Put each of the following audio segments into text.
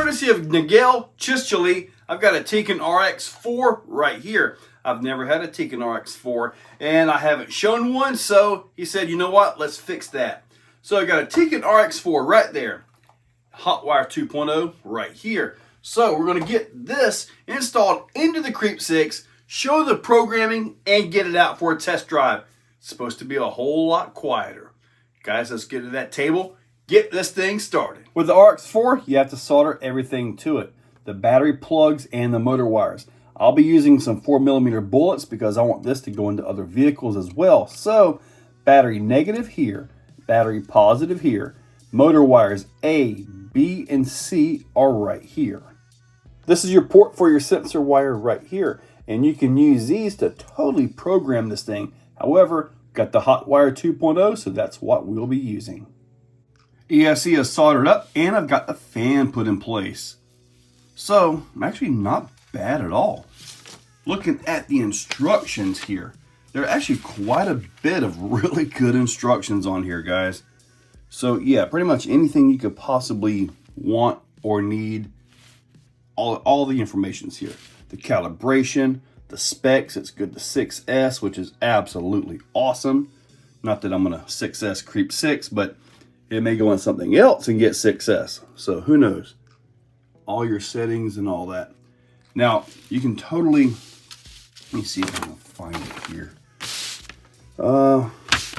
courtesy of Nigel Chischoli, I've got a Tekin RX4 right here. I've never had a Tekin RX4 and I haven't shown one, so he said, you know what, let's fix that. So I got a Tekin RX4 right there. Hotwire 2.0 right here. So we're going to get this installed into the Creep6, show the programming, and get it out for a test drive. It's supposed to be a whole lot quieter. Guys, let's get to that table, get this thing started. With the RX4, you have to solder everything to it. The battery plugs and the motor wires. I'll be using some 4mm bullets because I want this to go into other vehicles as well. So, battery negative here, battery positive here. Motor wires A, B, and C are right here. This is your port for your sensor wire right here. And you can use these to totally program this thing. However, got the Hotwire 2.0, so that's what we'll be using. ESC is soldered up and I've got the fan put in place. So, actually not bad at all. Looking at the instructions here, there are actually quite a bit of really good instructions on here, guys. So yeah, pretty much anything you could possibly want or need, all the information's here. The calibration, the specs, it's good to 6S, which is absolutely awesome. Not that I'm gonna 6S Creep6, but it may go on something else and get 6S. So who knows? All your settings and all that. Now, you can totally, let me see if I can find it here.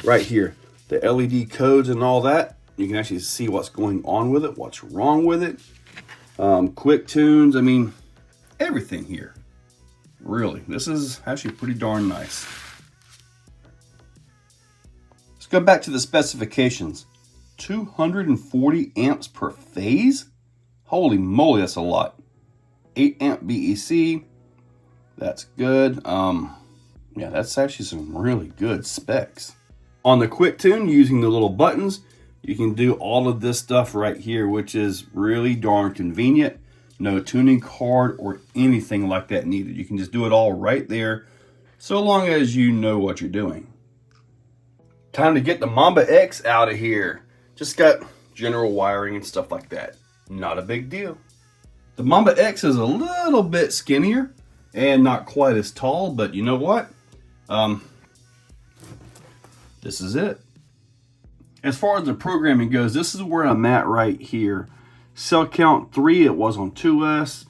Right here, the LED codes and all that. You can actually see what's going on with it, what's wrong with it. Quick tunes, I mean, everything here. Really, this is actually pretty darn nice. Let's go back to the specifications. 240 amps per phase? Holy moly, that's a lot. 8 amp BEC, that's good. Yeah, that's actually some really good specs. On the quick tune, using the little buttons, you can do all of this stuff right here, which is really darn convenient. No tuning card or anything like that needed. You can just do it all right there, so long as you know what you're doing. Time to get the Mamba X out of here. Just got general wiring and stuff like that. Not a big deal. The Mamba X is a little bit skinnier and not quite as tall, but you know what? This is it. As far as the programming goes, this is where I'm at right here. Cell count 3, it was on 2S.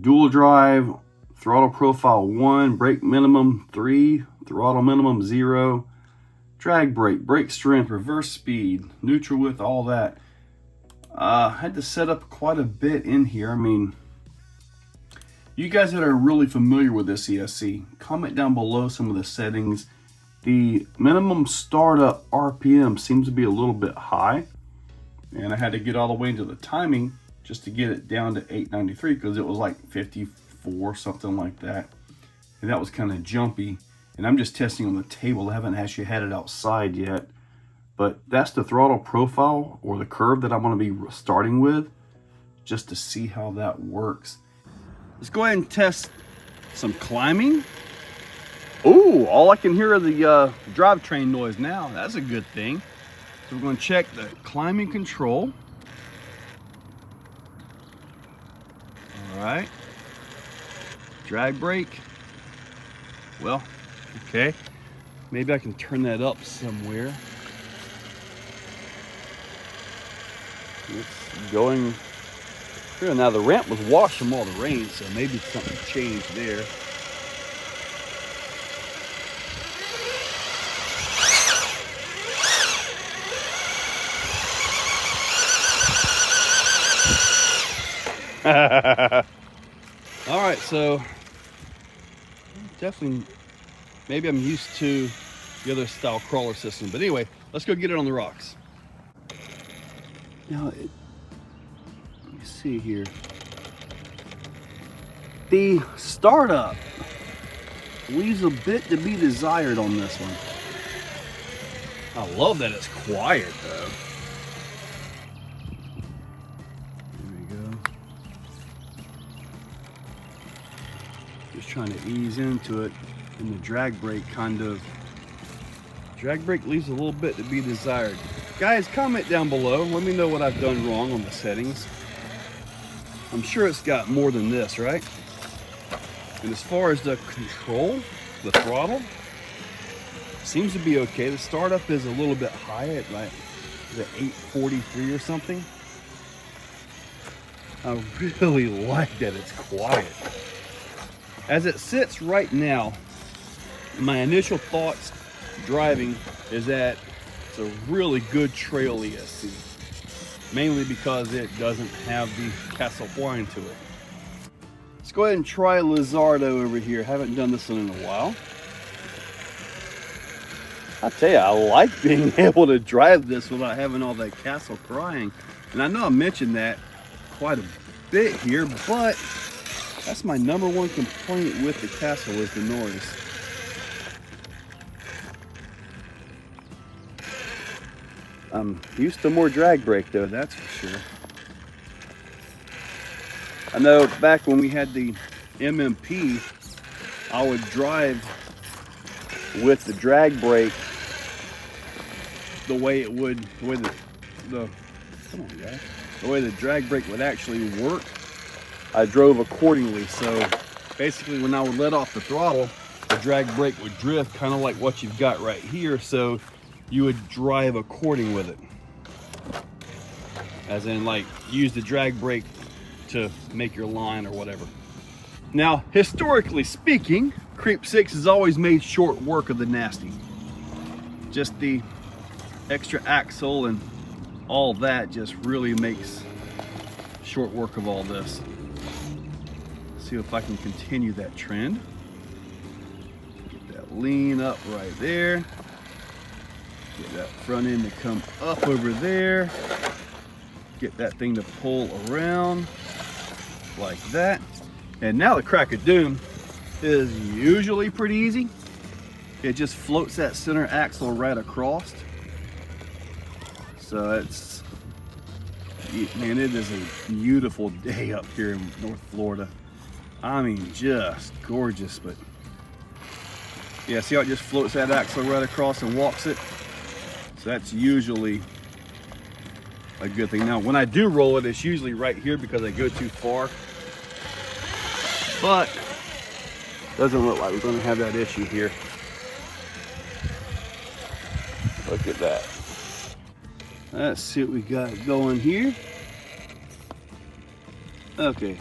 Dual drive, throttle profile 1, brake minimum 3, throttle minimum 0, drag brake, brake strength, reverse speed, neutral width, all that. Had to set up quite a bit in here. I mean, you guys that are really familiar with this ESC, comment down below some of the settings. The minimum startup RPM seems to be a little bit high, and I had to get all the way into the timing just to get it down to 893 because it was like 54, something like that, and that was kind of jumpy. And I'm just testing on the table. I haven't actually had it outside yet, but that's the throttle profile or the curve that I'm going to be starting with, just to see how that works. Let's go ahead and test some climbing. Oh, all I can hear are the drivetrain noise now. That's a good thing. So we're going to check the climbing control. All right. Drag brake. Well, okay. Maybe I can turn that up somewhere. It's going through. Now the ramp was washed from all the rain, so maybe something changed there. All right, so definitely, maybe I'm used to the other style crawler system, but anyway, let's go get it on the rocks. Now, let me see here. The startup leaves a bit to be desired on this one. I love that it's quiet though. Just trying to ease into it, and the drag brake leaves a little bit to be desired. Guys, comment down below, let me know what I've done wrong on the settings. I'm sure it's got more than this, right? And as far as the control, the throttle, seems to be okay. The startup is a little bit high at like the 843 or something. I really like that it's quiet. As it sits right now, my initial thoughts driving is that it's a really good trail ESC. Mainly because it doesn't have the castle whine to it. Let's go ahead and try Lizardo over here. Haven't done this one in a while. I tell you, I like being able to drive this without having all that castle crying. And I know I mentioned that quite a bit here, but that's my #1 complaint with the castle is the noise. I'm used to more drag brake though, that's for sure. I know back when we had the MMP, I would drive with the drag brake the way it would, the way the way the drag brake would actually work. I drove accordingly. So basically when I would let off the throttle, the drag brake would drift kind of like what you've got right here. So you would drive according with it. As in like use the drag brake to make your line or whatever. Now, historically speaking, Creep6 has always made short work of the nasty. Just the extra axle and all that just really makes short work of all this. See if I can continue that trend. Get that lean up right there. Get that front end to come up over there. Get that thing to pull around like that. And now the crack of doom is usually pretty easy. It just floats that center axle right across. So it's, man, it is a beautiful day up here in North Florida. I mean, just gorgeous. But yeah, see how it just floats that axle right across and walks it? So that's usually a good thing. Now, when I do roll it, it's usually right here because I go too far. But doesn't look like we're going to have that issue here. Look at that. Let's see what we got going here. Okay.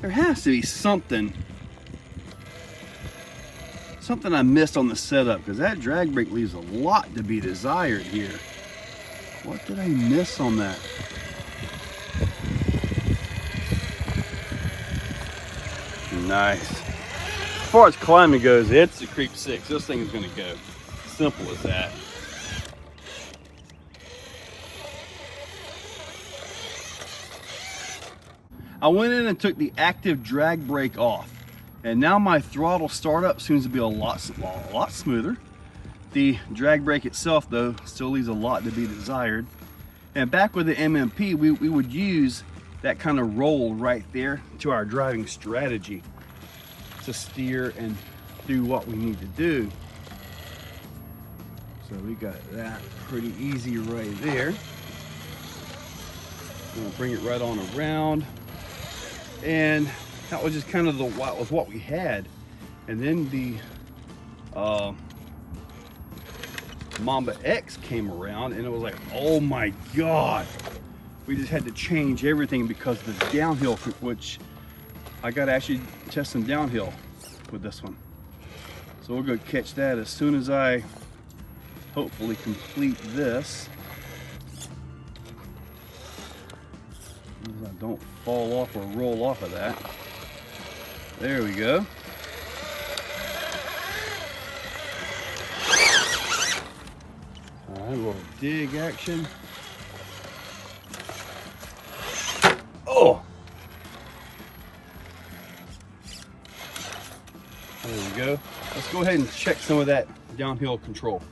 There has to be something I missed on the setup, because that drag brake leaves a lot to be desired here. What did I miss on that? Nice. As far as climbing goes, it's the Creep6. This thing is going to go. Simple as that. I went in and took the active drag brake off, and now my throttle startup seems to be a lot smoother. The drag brake itself, though, still leaves a lot to be desired. And back with the MMP, we would use that kind of roll right there to our driving strategy to steer and do what we need to do. So we got that pretty easy right there. We'll bring it right on around. And that was just kind of what we had. And then the Mamba X came around, and it was like, oh my God. We just had to change everything because of the downhill, which I got to actually test some downhill with this one. So we'll go catch that as soon as I hopefully complete this. As I don't fall off or roll off of that. There we go. All right, a little dig action. Oh! There we go. Let's go ahead and check some of that downhill control.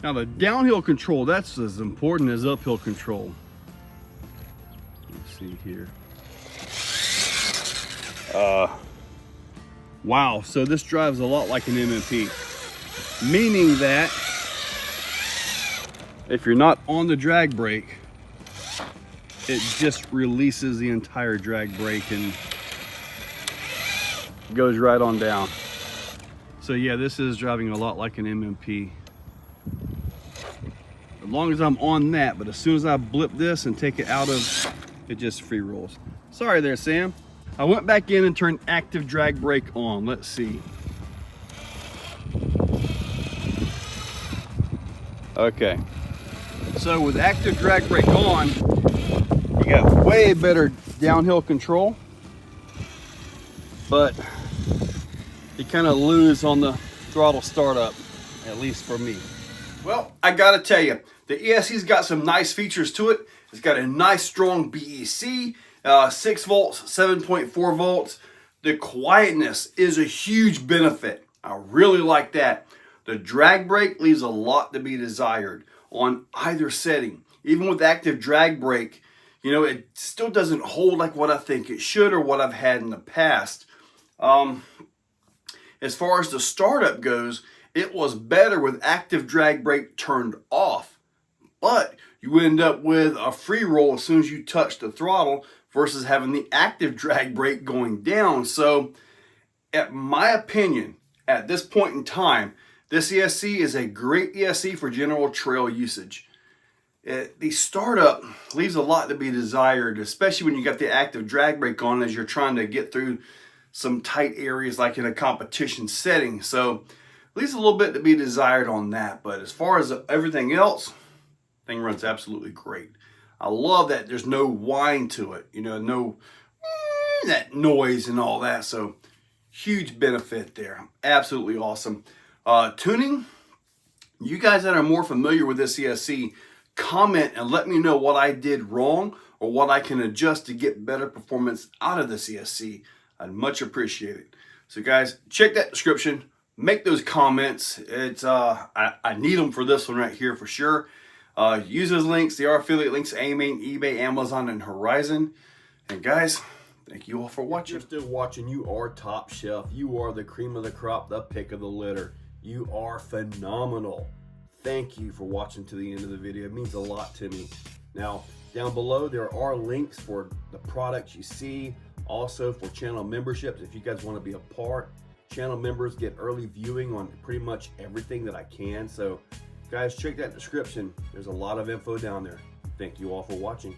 Now the downhill control, that's as important as uphill control. Let's see here. Wow, so this drives a lot like an MMP. Meaning that if you're not on the drag brake, it just releases the entire drag brake and goes right on down. So yeah, this is driving a lot like an MMP. As long as I'm on that, but as soon as I blip this and take it out of, it just free rolls. Sorry there, Sam. I went back in and turned active drag brake on. Let's see. Okay. So with active drag brake on, you got way better downhill control, but you kind of lose on the throttle startup, at least for me. Well, I gotta tell you, the ESC's got some nice features to it. It's got a nice strong BEC, 6 volts, 7.4 volts. The quietness is a huge benefit. I really like that. The drag brake leaves a lot to be desired on either setting. Even with active drag brake, you know, it still doesn't hold like what I think it should or what I've had in the past. As far as the startup goes, it was better with active drag brake turned off, but you end up with a free roll as soon as you touch the throttle versus having the active drag brake going down. So, in my opinion, at this point in time, this ESC is a great ESC for general trail usage. The startup leaves a lot to be desired, especially when you got the active drag brake on as you're trying to get through some tight areas like in a competition setting. So leaves a little bit to be desired on that. But as far as everything else, thing runs absolutely great. I love that there's no whine to it, you know, no that noise and all that. So huge benefit there. Absolutely awesome. Tuning, you guys that are more familiar with this ESC, comment and let me know what I did wrong or what I can adjust to get better performance out of this ESC. I'd much appreciate it. So guys, check that description, make those comments. It's I need them for this one right here for sure. Use those links. They are affiliate links: AMain, eBay, Amazon, and Horizon. And guys, thank you all for watching. If you're still watching, you are top shelf. You are the cream of the crop, the pick of the litter. You are phenomenal. Thank you for watching to the end of the video. It means a lot to me. Now, down below, there are links for the products you see. Also for channel memberships, if you guys want to be a part. Channel members get early viewing on pretty much everything that I can. So guys, check that description. There's a lot of info down there. Thank you all for watching.